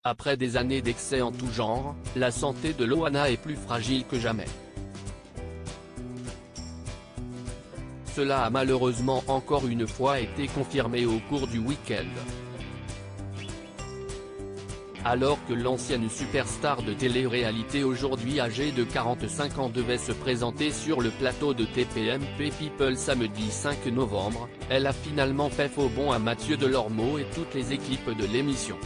Après des années d'excès en tout genre, la santé de Loana est plus fragile que jamais. Cela a malheureusement encore une fois été confirmé au cours du week-end. Alors que l'ancienne superstar de télé-réalité aujourd'hui âgée de 45 ans devait se présenter sur le plateau de TPMP People samedi 5 novembre, elle a finalement fait faux bond à Mathieu Delormeau et toutes les équipes de l'émission.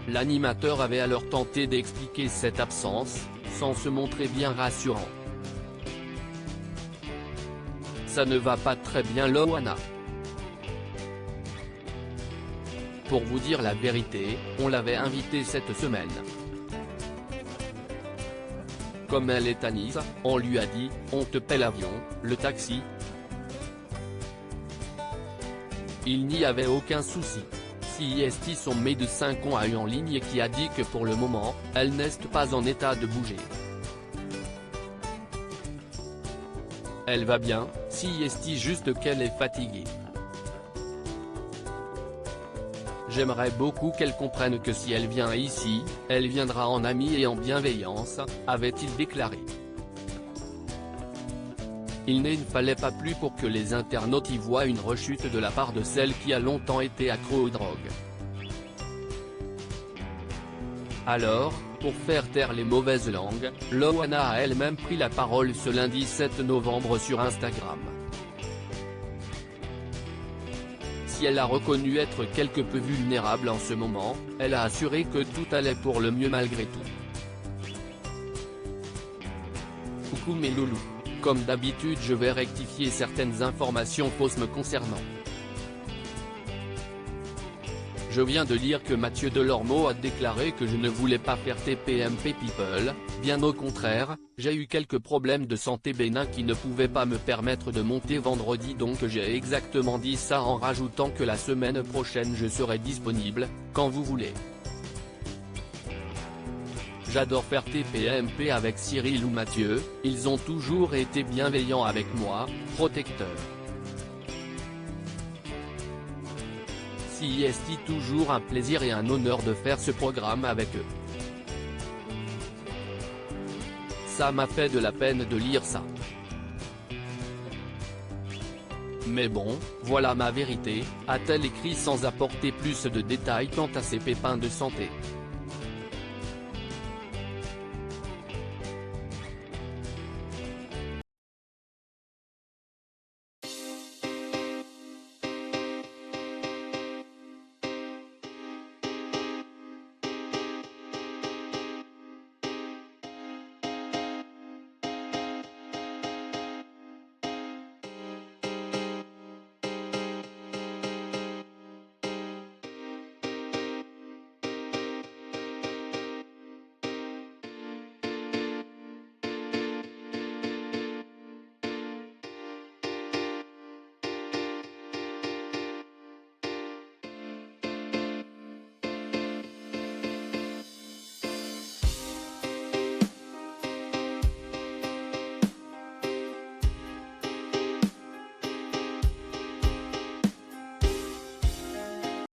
L'animateur avait alors tenté d'expliquer cette absence, sans se montrer bien rassurant. Ça ne va pas très bien Loana. Pour vous dire la vérité, on l'avait invitée cette semaine. Comme elle est à Nice, on lui a dit, on te paie l'avion, le taxi. Il n'y avait aucun souci. CIST, son médecin a eu en ligne qui a dit que pour le moment, elle n'est pas en état de bouger. Elle va bien, CIST, juste qu'elle est fatiguée. J'aimerais beaucoup qu'elle comprenne que si elle vient ici, elle viendra en amie et en bienveillance, avait-il déclaré. Il ne fallait pas plus pour que les internautes y voient une rechute de la part de celle qui a longtemps été accro aux drogues. Alors, pour faire taire les mauvaises langues, Loana a elle-même pris la parole ce lundi 7 novembre sur Instagram. Si elle a reconnu être quelque peu vulnérable en ce moment, elle a assuré que tout allait pour le mieux malgré tout. Coucou mes loulous. Comme d'habitude, je vais rectifier certaines informations fausses me concernant. Je viens de lire que Mathieu Delormeau a déclaré que je ne voulais pas faire TPMP People, bien au contraire, j'ai eu quelques problèmes de santé bénins qui ne pouvaient pas me permettre de monter vendredi, donc j'ai exactement dit ça en rajoutant que la semaine prochaine je serai disponible, quand vous voulez. J'adore faire TPMP avec Cyril ou Mathieu, ils ont toujours été bienveillants avec moi, protecteurs. CIST, toujours un plaisir et un honneur de faire ce programme avec eux. Ça m'a fait de la peine de lire ça. Mais bon, voilà ma vérité, a-t-elle écrit sans apporter plus de détails quant à ses pépins de santé.